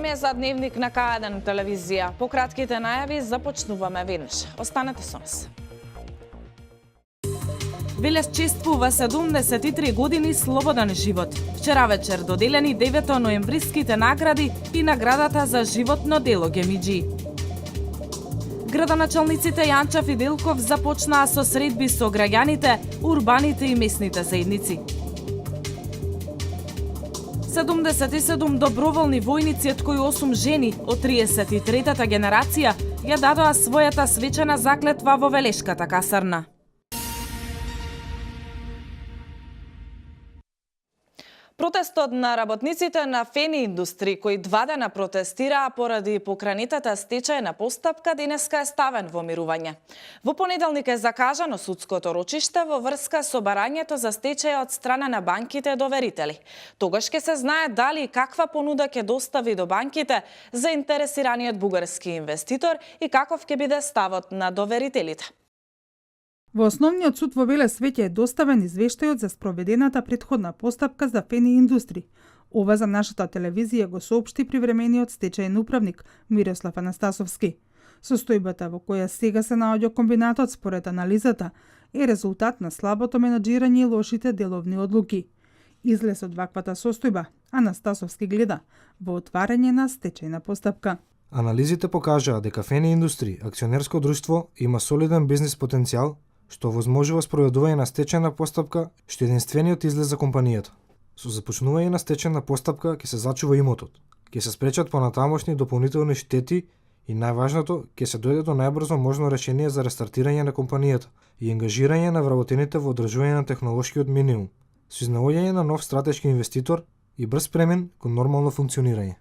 Време е за дневник на К1 телевизија. По кратките најави започнуваме веднаш. Останете со нас. Велес чествува 73 години слободен живот. Вчера вечер доделени 9 ноемвриските награди и наградата за животно дело Гемиџи. Градоначалниците Јанчев и Делков започнаа со средби со граѓаните, урбаните и местните заедници. 77 доброволни војници, од кои 8 жени од 33-та генерација ја дадоа својата свечена заклетва во Велешката касарна. Протестот на работниците на Фени Индустри, кои 2 дена протестираа поради покранетата стечајна постапка, денеска е ставен во мирување. Во понеделник е закажано судското рочиште во врска со барањето за стечај од страна на банките доверители. Тогаш ќе се знае дали и каква понуда ќе достави до банките заинтересираниот бугарски инвеститор и каков ќе биде ставот на доверителите. Во Основниот суд во Велес веќе е доставен извештајот за спроведената претходна постапка за Фени Индустри. Ова за нашата телевизија го соопшти привремениот стечајен управник Мирослав Анастасовски. Состојбата во која сега се наоѓа комбинатот според анализата е резултат на слабото менаџирање и лошите деловни одлуки. Излез од ваквата состојба, Анастасовски гледа во отварање на стечајна постапка. Анализите покажаа дека Фени Индустри, акционерско друштво, има солиден бизнис потенцијал, што возможува спроведување на стечајна постапка, што е единствениот излез за компанијата. Со започнување на стечајна постапка ќе се зачува имотот, ќе се спречат понатамошни дополнителни штети и најважното, ќе се дојде до најбрзо можно решение за рестартирање на компанијата и ангажирање на вработените во одржување на технолошкиот минимум, со изнаоѓање на нов стратешки инвеститор и брз премен кон нормално функционирање.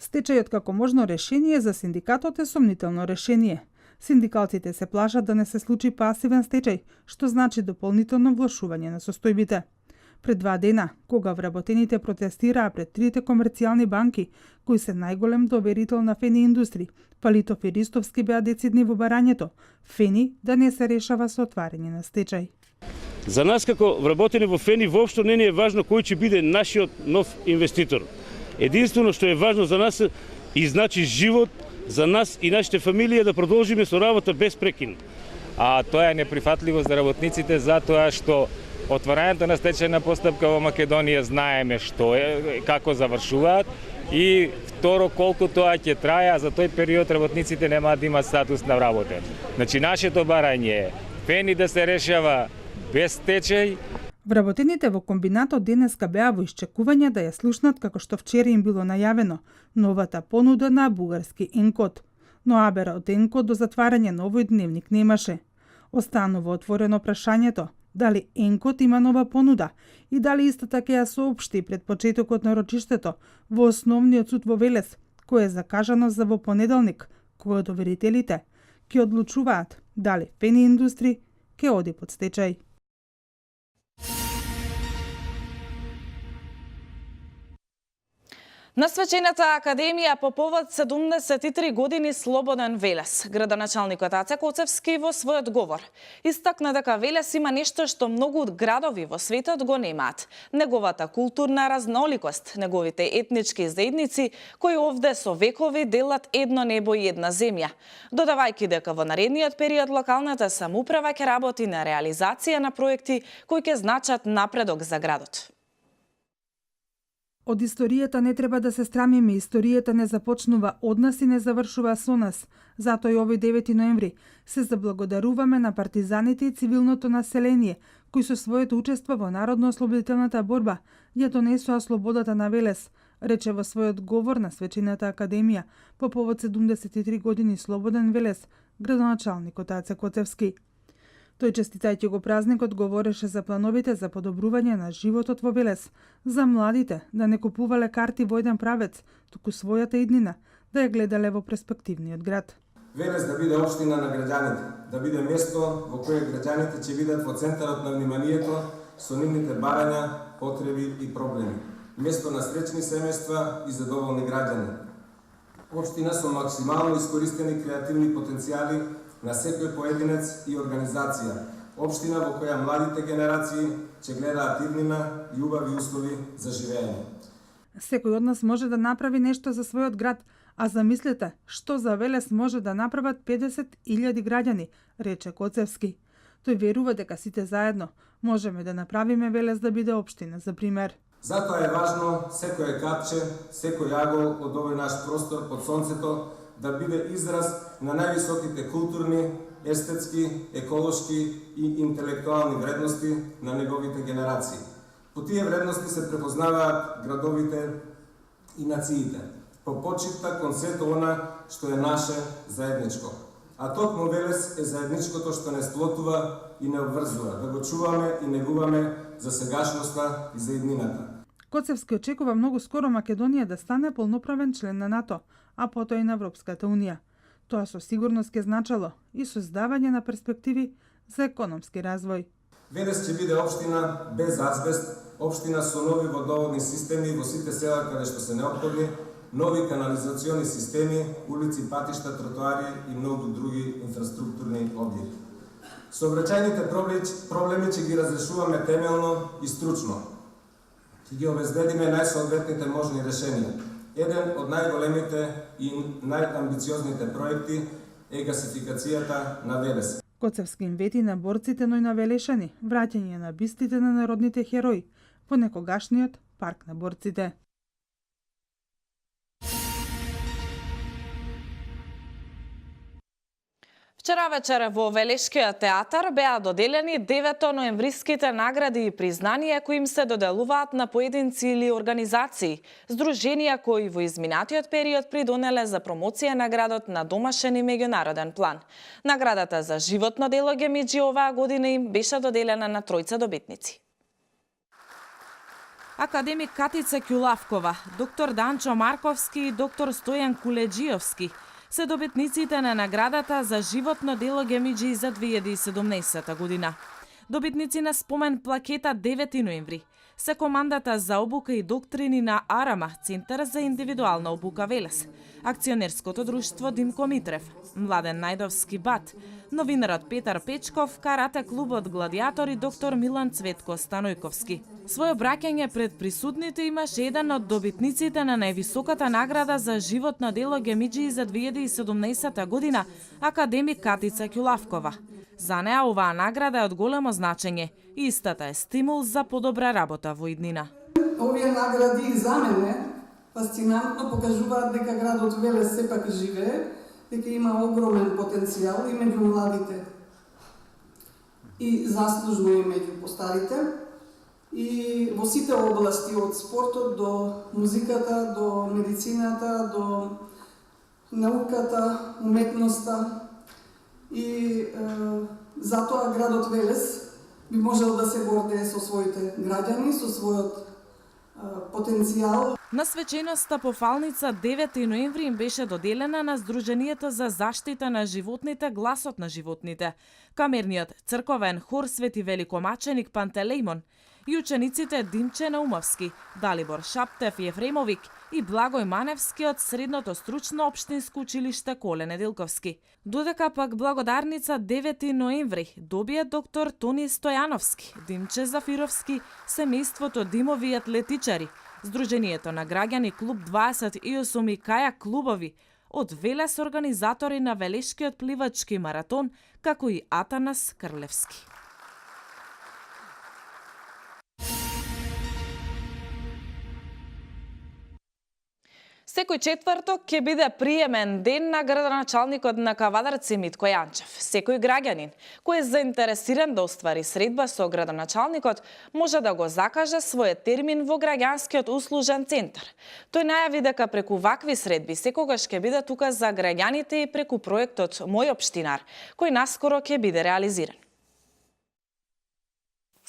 Стечајот како можно решение за синдикатот е сомнително решение. Синдикалците се плашат да не се случи пасивен стечај, што значи дополнително влошување на состојбите. Пред 2 дена, кога вработените протестираа пред 3 комерцијални банки, кои се најголем доверител на Фени Индустри, Палитов и Ристовски беа децидни во барањето, Фени да не се решава со отварање на стечај. За нас како вработени во Фени воопшто не е важно кој ќе биде нашиот нов инвеститор. Единствено што е важно за нас и значи живот за нас и нашите фамилии да продолжиме со работа без прекин. А тоа е неприфатливо за работниците затоа што отварањето на стечајна постапка во Македонија знаеме што е, како завршуваат и второ колку тоа ќе трае, а за тој период работниците нема да имаат статус на вработен. Значи нашето барање е Фени да се решава без стечај. Вработените во комбинатот денеска беа во исчекување да ја слушнат, како што вчера им било најавено, новата понуда на бугарски Енкод. Но абера од Енкод до затварање на овој дневник немаше. Останува отворено прашањето дали Енкод има нова понуда и дали истата ќе ја соопшти пред почетокот на рочиштето во Основниот суд во Велес, кој е закажано за во понеделник, кога доверителите ќе одлучуваат дали Фени Индустри ќе оди под стечај. На свечената академија по повод 73 години слободен Велес, градоначалникот Аце Коцевски во својот говор истакна дека Велес има нешто што многу градови во светот го немаат: неговата културна разноликост, неговите етнички заедници кои овде со векови делат едно небо и една земја, додавајќи дека во наредниот период локалната самоуправа ќе работи на реализација на проекти кои ќе значат напредок за градот. Од историјата не треба да се страмиме, историјата не започнува од нас и не завршува со нас. Затоа и овој 9 ноември се заблагодаруваме на партизаните и цивилното население, кои со своето учество во народно-ослободителната борба ја донесоа слободата на Велес, рече во својот говор на свечената академија по повод 73 години слободен Велес, градоначалникот Аце Коцевски. Тој честитајќи го празникот говореше за плановите за подобрување на животот во Велес, за младите да не купувале карти во еден правец, туку својата иднина да ја гледале во перспективниот град. Велес да биде општина на граѓаните, да биде место во кое граѓаните ќе бидат во центарот на вниманието со нивните барања, потреби и проблеми. Место на среќни семејства и задоволни граѓани. Општина со максимално искористени креативни потенцијали на секој поединец и организација. Општина во која младите генерации ќе гледаат иднина и убави услови за живење. Секој од нас може да направи нешто за својот град, а замислете, што за Велес може да направат 50.000 граѓани, рече Коцевски. Тој верува дека сите заедно можеме да направиме Велес да биде општина, за пример. Затоа е важно секој капче, секој агол од овој наш простор под сонцето да биде израз на највисоките културни, естетски, еколошки и интелектуални вредности на неговите генерации. По тие вредности се препознаваат градовите и нациите. По почитта кон сето она што е наше заедничко. А токму Велес е заедничкото што не сплотува и не обврзува, да го чуваме и негуваме за сегашноста и за иднината. Коцевски очекува многу скоро Македонија да стане полноправен член на НАТО, а потоа и на Европската унија. Тоа со сигурност ќе значало и создавање на перспективи за економски развој. Велес ќе биде општина без азбест, општина со нови водоводни системи во сите села каде што се неопходни, нови канализациони системи, улици, патишта, тротоари и многу други инфраструктурни објекти. Сообраќајните проблеми ќе ги разрешуваме темелно и стручно. Ќе ги обезбедиме најсоодветните можни решенија. Еден од најголемите и најамбициозните проекти е гасификацијата на Велес. Коцевски им вети на борците, но и на Велешани, враќање на бистите на народните херои во некогашниот парк на борците. Вчера вечер во Велешкиот театар беа доделени 9 ноемвриските награди и признанија кои им се доделуваат на поединци или организации, здруженија кои во изминатиот период придонеле за промоција на градот на домашен и меѓународен план. Наградата за животно дело Гемиџи оваа година им беше доделена на тројца добитници. Академик Катица Ќулавкова, доктор Данчо Марковски и доктор Стојан Кулеџиовски се добитниците на наградата за животно дело Гемиџи за 2017 година. Добитници на спомен плакета 9 ноември се командата за обука и доктрини на АРАМА, Центар за индивидуална обука Велес, акционерското друштво Димко Митрев, Младен Најдовски БАТ, новинарот Петар Печков, карате клубот Гладиатор и доктор Милан Цветко Станојковски. Своје обраќање пред присутните имаше еден од добитниците на највисоката награда за животно дело Гемиџи за 2017 година, академик Катица Ќулавкова. За неа оваа награда е од големо значење и истата е стимул за подобра работа во иднина. Овие награди за мене фасцинантно покажуваат дека градот Велес сепак живее, дека има огромен потенцијал и меѓу младите и заслужно и меѓу постарите и во сите области од спортот до музиката, до медицината, до науката, уметноста и затоа градот Велес би можел да се гордее со своите граѓани, со својот потенцијал. На свеченоста по фалница 9 ноември им беше доделена на Сдруженијето за заштита на животните Гласот на животните, камерниот црковен хор Свети Великомаченик Пантелејмон и учениците Димче Наумовски, Далибор Шаптев Јефремовик и Благој Маневски од Средното стручно општинско училиште Коле Неделковски. Додека пак благодарница 9 ноември добие доктор Тони Стојановски, Димче Зафировски, семејството Димови атлетичари, Сдруженијето на граѓани Клуб 28 и Кајак клубови, од Велес организатори на Велешкиот пливачки маратон, како и Атанас Крлевски. Секој четврток ќе биде приемен ден на градоначалникот на Кавадарци Митко Јанчев. Секој граѓанин кој е заинтересиран да оствари средба со градоначалникот може да го закаже својот термин во граѓанскиот услужен центар. Тој најави дека преку вакви средби секогаш ќе биде тука за граѓаните и преку проектот Мој општинар, кој наскоро ќе биде реализиран.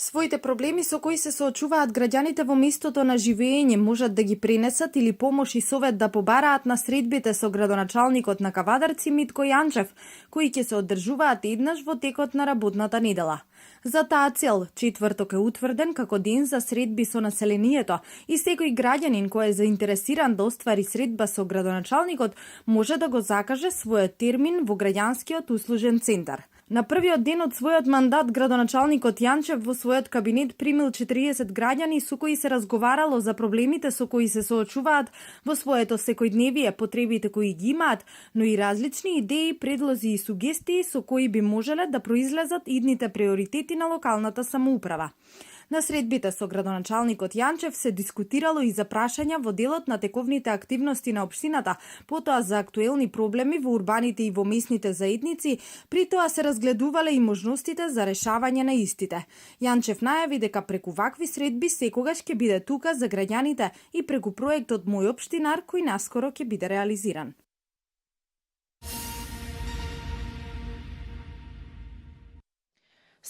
Своите проблеми со кои се соочуваат граѓаните во местото на живење можат да ги пренесат или помош и совет да побараат на средбите со градоначалникот на Кавадарци Митко Јанчев, кои ќе се одржуваат еднаш во текот на работната недела. За таа цел, четврток е утврден како ден за средби со населението и секој граѓанин кој е заинтересиран да оствари средба со градоначалникот може да го закаже својот термин во граѓанскиот услужен центар. На првиот ден од својот мандат, градоначалникот Јанчев во својот кабинет примил 40 граѓани со кои се разговарало за проблемите со кои се соочуваат во своето секојдневие, потребите кои ги имаат, но и различни идеи, предлози и сугестии со кои би можеле да произлезат идните приоритети на локалната самоуправа. На средбите со градоначалникот Јанчев се дискутирало и за прашања во делот на тековните активности на општината, потоа за актуелни проблеми во урбаните и во местните заедници, при тоа се разгледувале и можностите за решавање на истите. Јанчев најави дека преку вакви средби секогаш ќе биде тука за граѓаните и преку проектот Мој општинар кој наскоро ќе биде реализиран.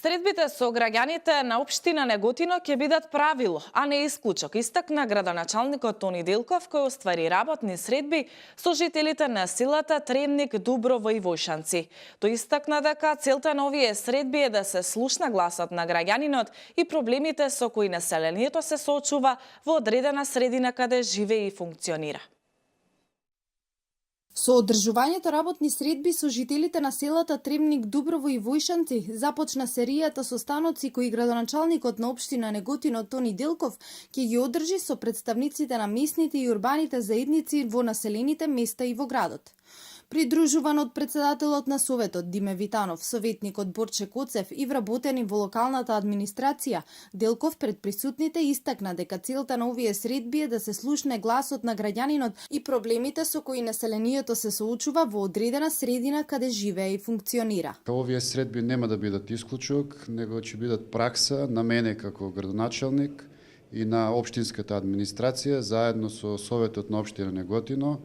Средбите со граѓаните на општина Неготино ќе бидат правило, а не исклучок, истакна градоначалникот Тони Делков, кој оствари работни средби со жителите на селата Тремник, Дуброво и Војшанци. Тој истакна дека целта на овие средби е да се слушна гласот на граѓанинот и проблемите со кои населението се соочува во одредена средина каде живее и функционира. Со одржувањето работни средби со жителите на селата Тремник, Дуброво и Војшанци започна серијата состаноци кои градоначалникот на општина Неготино Тони Делков ќе ги одржи со представниците на местните и урбаните заедници во населените места и во градот. Придружуван од председателот на Советот Диме Витанов, советникот Борче Коцев и вработени во локалната администрација, Делков пред присутните истакна дека целта на овие средби е да се слушне гласот на граѓанинот и проблемите со кои населението се соочува во одредена средина каде живее и функционира. Овие средби нема да бидат исклучок, него ќе бидат пракса на мене како градоначалник и на општинската администрација заедно со Советот на општина Неготино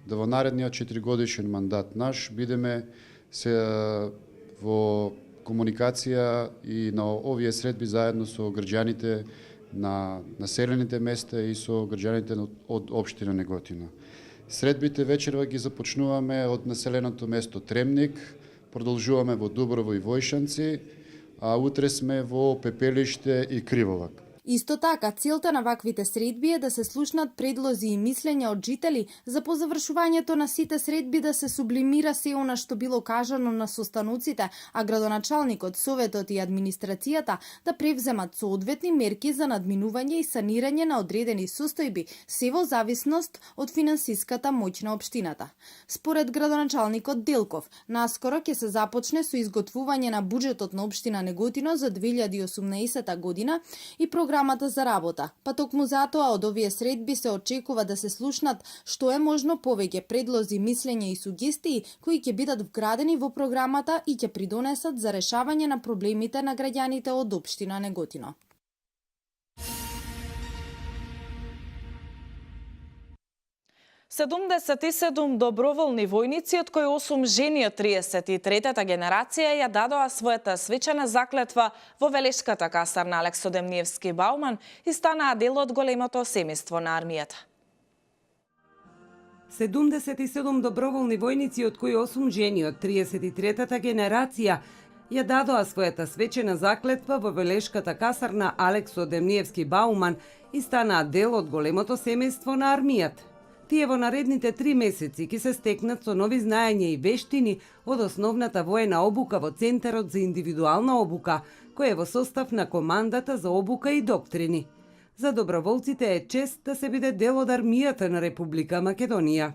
да во наредниот 4-годишен мандат наш бидеме се во комуникација и на овие средби заедно со граѓаните на населените места и со граѓаните од општина Неготино. Средбите вечерва ги започнуваме од населеното место Тремник, продолжуваме во Дуброво и Војшанци, а утре сме во Пепелиште и Криволак. Исто така, целта на ваквите средби е да се слушнат предлози и мислења од жители за по завршувањето на сите средби да се сублимира се она што било кажано на состануците, а градоначалникот, Советот и администрацијата да превземат соодветни мерки за надминување и санирање на одредени состојби, се во зависност од финансиската моќ на општината. Според градоначалникот Делков, наскоро ќе се започне со изготвување на буџетот на општина Неготино за 2018 година и програмата за работа, па токму затоа од овие средби се очекува да се слушнат што е можно повеќе предлози, мислења и сугестии кои ќе бидат вградени во програмата и ќе придонесат за решавање на проблемите на граѓаните од општина Неготино. Седумдесет и седум доброволни војници, од кои 8 жени од 33-та генерација ја дадоа својата свечена заклетва во Велешката касарна Алексо Демниевски Бауман и станаа дел од големото семејство на армијата. 77 доброволни војници, од кои 8 жени од 33-та генерација ја дадоа својата свечена заклетва во Велешката касарна Алексо Демниевски Бауман и станаа дел од големото семејство на армијата. Тие во наредните 3 месеци ќе се стекнат со нови знаења и вештини од основната воена обука во Центарот за индивидуална обука, кој е во состав на Командата за обука и доктрини. За доброволците е чест да се биде дел од армијата на Република Македонија.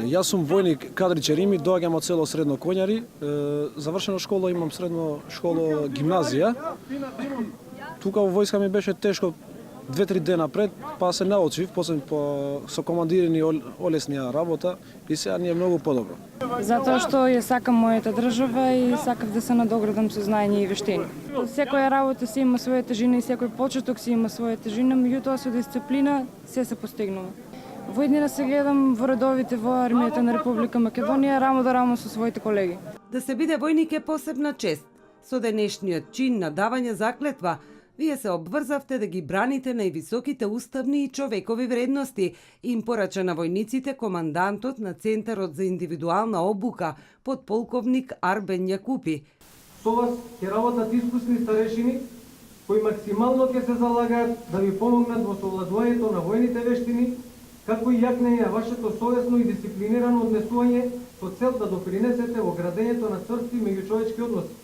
Јас сум војник кадри Черими, доаѓам од село Средно Коњари. Завршена школа, имам средно школа гимназија. Тука во војска ми беше тешко 2-3 дена пред, па се научив, после со командирани олеснија работа и сега ни е многу подобро. Затоа што ја сакам мојата држава и сакав да се надоградам со знаење и вештини. Секоја работа си има своја тежина и секој почеток си има своја тежина, меѓутоа со дисциплина се постигнува. Во иднина се гледам во редовите во армијата на Република Македонија рамо до рамо со своите колеги. Да се биде војник е посебна чест. Со денешниот чин на давање заклетва, вие се обврзавте да ги браните највисоките уставни и човекови вредности, им порача на војниците командантот на Центарот за индивидуална обука, подполковник Арбен Јакупи. Со вас ќе работат искусни старешини, кои максимално ќе се залагаат да ви помогнат во совладувањето на војните вештини, како и јакнење на вашето совесно и дисциплинирано однесување со цел да допринесете во градењето на црпки меѓучовечки односи.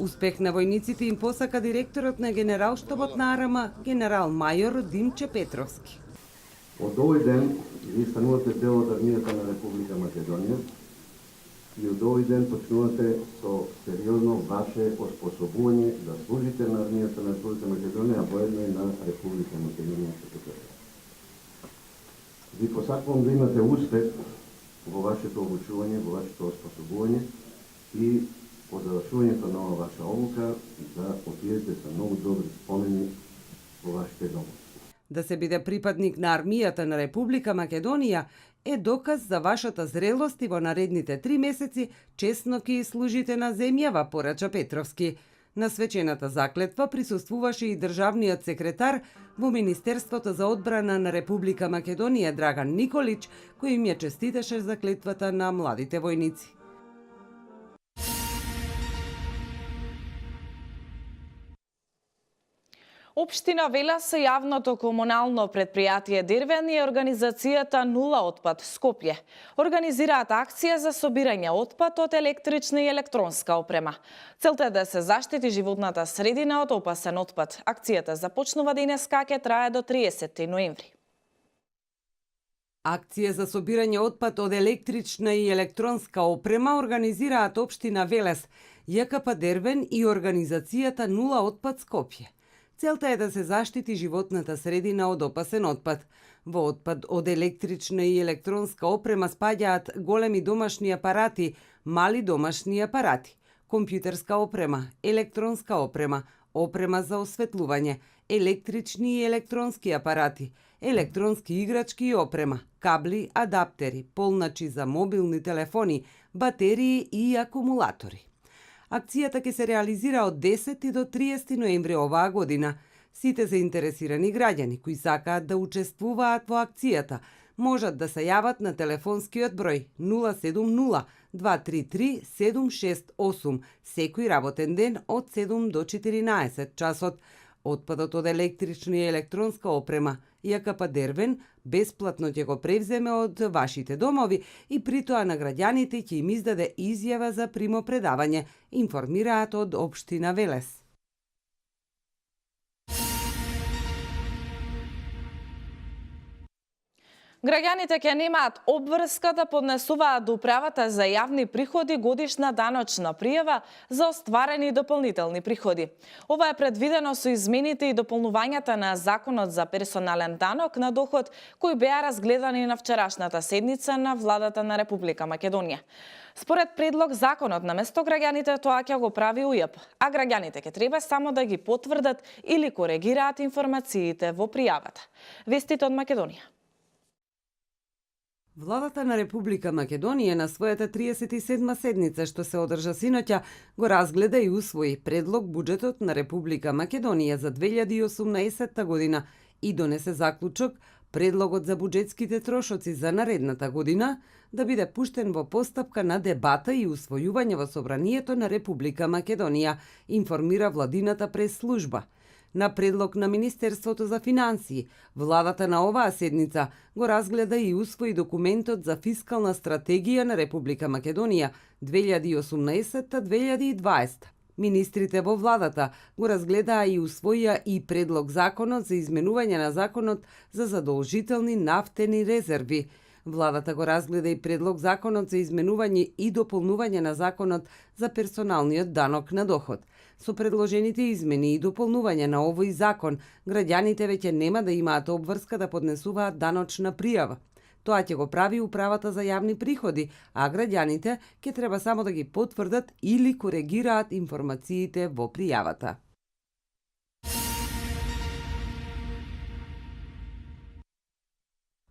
Успех на војниците им посака директорот на Генералштабот на АРМ, генерал мајор Димче Петровски. Од овој ден ви станувате дел од армијата на Република Македонија и од овој ден почнувате со сериозно ваше оспособување да служите на армијата на Република Македонија, а воедно и на Република Македонија како држава. Ви посакувам да имате успех во вашето обучување, во вашето оспособување и по завршувањето на ова ваша обука да отидете со многу добри спомени во вашите домови. Да се биде припадник на армијата на Република Македонија е доказ за вашата зрелост и во наредните 3 месеци честно ќе служите на земјава, порача Петровски. На свечената заклетва присуствуваше и државниот секретар во Министерството за одбрана на Република Македонија Драган Николич, кој им ја честиташе заклетвата на младите војници. Општина Велес, јавното комунално предпријатие Дервен и организацијата Нула отпад Скопје организираат акција за собирање отпад од електрична и електронска опрема. Целта е да се заштити животната средина од опасен отпад. Акцијата започнува денеска, ќе трае до 30 ноември. Акција за собирање отпад од електрична и електронска опрема организираат Општина Велес, ЈКП Дервен и организацијата Нула отпад Скопје. Целта е да се заштити животната средина од опасен отпад. Во отпад од електрична и електронска опрема спаѓаат големи домашни апарати, мали домашни апарати, компјутерска опрема, електронска опрема, опрема за осветлување, електрични и електронски апарати, електронски играчки и опрема, кабли, адаптери, полначи за мобилни телефони, батерии и акумулатори. Акцијата ќе се реализира од 10 до 30 ноември оваа година. Сите заинтересирани граѓани кои сакаат да учествуваат во акцијата можат да се јават на телефонскиот број 070 233 768 секој работен ден од 7 до 14 часот. Отпадот од електрична и електронска опрема ЈКП Дервен бесплатно ќе го превземе од вашите домови и при тоа на граѓаните ќе им издаде изјава за примопредавање, информираат од Општина Велес. Граѓаните ќе немаат обврска да поднесуваат до управата за јавни приходи годишна даночна пријава за остварени дополнителни приходи. Ова е предвидено со измените и дополнувањата на Законот за персонален данок на доход, кои беа разгледани на вчерашната седница на Владата на Република Македонија. Според предлог законот, наместо граѓаните тоа ќе го прави УЈП, а граѓаните ќе треба само да ги потврдат или коригираат информациите во пријавата. Вестите од Македонија. Владата на Република Македонија на својата 37-ма седница што се одржа синоќа го разгледа и усвои предлог буџетот на Република Македонија за 2018 година и донесе заклучок предлогот за буџетските трошоци за наредната година да биде пуштен во постапка на дебата и усвојување во Собранието на Република Македонија, информира владината прес-служба. На предлог на Министерството за финансии, владата на оваа седница го разгледа и усвои документот за фискална стратегија на Република Македонија 2018-2020. Министрите во владата го разгледаа и усвоија и предлог законот за изменување на законот за задолжителни нафтени резерви. Владата го разгледа и предлог законот за изменување и дополнување на законот за персоналниот данок на доход. Со предложените измени и дополнување на овој закон, граѓаните веќе нема да имаат обврска да поднесуваат даночна пријава. Тоа ќе го прави управата за јавни приходи, а граѓаните ќе треба само да ги потврдат или коригираат информациите во пријавата.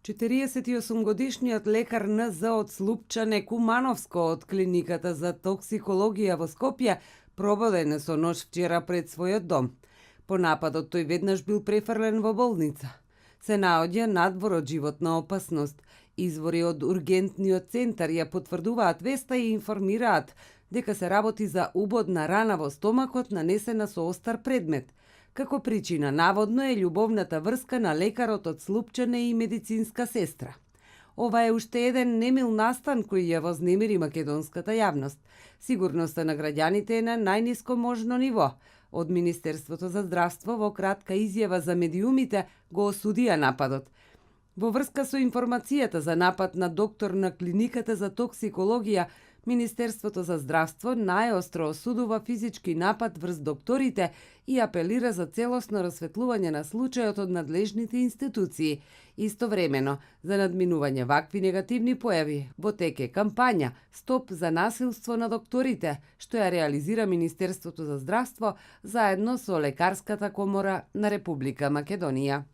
Четириесетиосумгодишниот лекар НЗ од Слупчане Кумановско од клиниката за токсикологија во Скопје прободен со нож вчера пред својот дом. По нападот тој веднаш бил префрлен во болница. Се наоѓа надвор од животна опасност. Извори од ургентниот центар ја потврдуваат веста и информираат дека се работи за убодна рана во стомакот нанесена со остар предмет. Како причина наводно е љубовната врска на лекарот од Слупчане и медицинска сестра. Ова е уште еден немил настан кој ја вознемири македонската јавност. Сигурноста на граѓаните е на најниско можно ниво. Од Министерството за здравство во кратка изјава за медиумите го осудија нападот. Во врска со информацијата за напад на доктор на клиниката за токсикологија, Министерството за здравство најостро осудува физички напад врз докторите и апелира за целосно расветлување на случајот од надлежните институции. Истовремено, за надминување вакви негативни појави, во тек е кампања «Стоп за насилство на докторите», што ја реализира Министерството за здравство заедно со Лекарската комора на Република Македонија.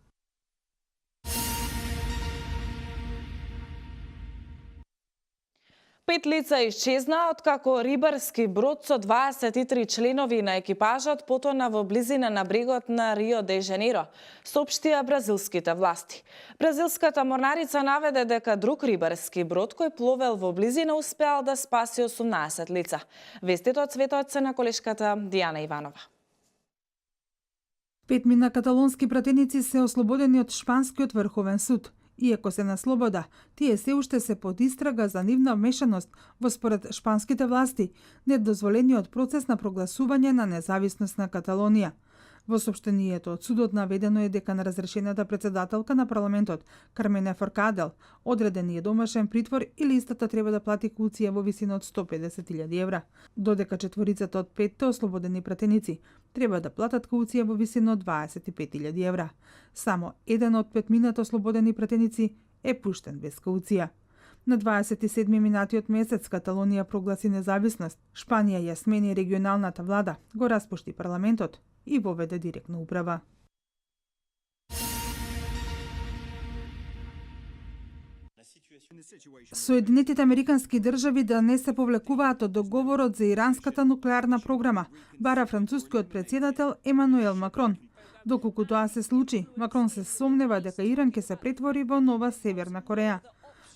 Пет лица исчезнаа откако рибарски брод со 23 членови на екипажот потона во близина на брегот на Рио де Жанеиро, соопштија бразилските власти. Бразилската морнарица наведе дека друг рибарски брод кој пловел во близина успеал да спаси 18 лица. Вестите од светот се на колешката Дијана Иванова. 5 мина каталонски пратеници се ослободени од шпанскиот врховен суд. Иако се на слобода, тие се уште се под истрага за нивна вмешаност во според шпанските власти недозволениот процес на прогласување на независност на Каталонија. Во соопштението од судот наведено е дека на разрешената председателка на парламентот Кармене Форкадел одреден е домашен притвор или истата треба да плати кауција во висина од 150.000 евра, додека четворицата од 5 ослободени пратеници треба да платат кауција во висина од 25.000 евра. Само еден од 5 минат ослободени пратеници е пуштен без кауција. На 27 минатиот месец Каталонија прогласи независност, Шпанија ја смени регионалната влада, го распушти парламентот и воведе директна управа. Соединетите американски држави да не се повлекуваат од договорот за иранската нуклеарна програма, бара францускиот претседател Емануел Макрон. Доколку тоа се случи, Макрон се сомнева дека Иран ќе се претвори во нова Северна Кореја.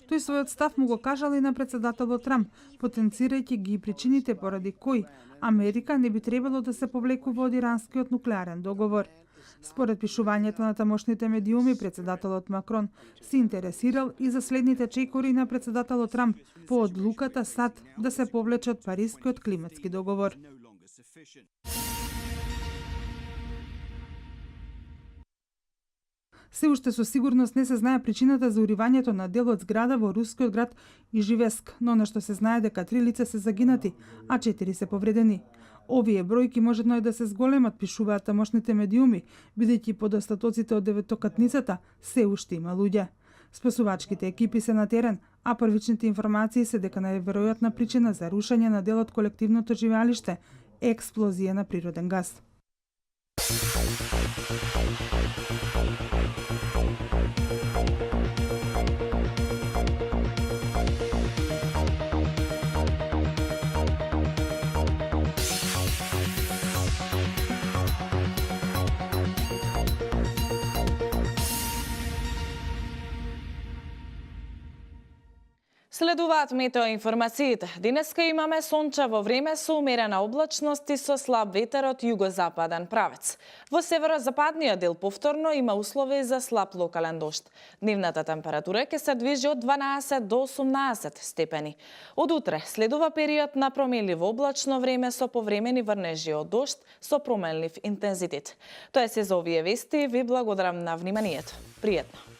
Тој својот став му го кажал и на председателот Трамп, потенцирајќи ги причините поради кои Америка не би требало да се повлекува од иранскиот нуклеарен договор. Според пишувањето на тамошните медиуми, председателот Макрон се интересирал и за следните чекори на председателот Трамп по одлуката САД да се повлече од Парискиот климатски договор. Се уште со сигурност не се знае причината за уривањето на дел од зграда во рускиот град Ижевск, но нешто се знае дека 3 лица се загинати, а 4 се повредени. Овие бројки можедно е да се зголемат, пишуваат тамошните медиуми, бидејќи под остатоците од деветокатницата се уште има луѓе. Спасувачките екипи се на терен, а првичните информации се дека најверојатна причина за рушење на дел од колективното живеалиште е експлозија на природен газ. Следуваат метеоинформациите. Денеска имаме сончево време со умерена облачност и со слаб ветер од југозападен правец. Во северозападниот дел повторно има услови за слаб локален дожд. Дневната температура ќе се движи од 12 до 18 степени. Од утре следува период на променливо облачно време со повремени врнежи од дожд со променлив интензитет. Тоа се за овие вести. Ви благодарам на вниманието. Пријатно.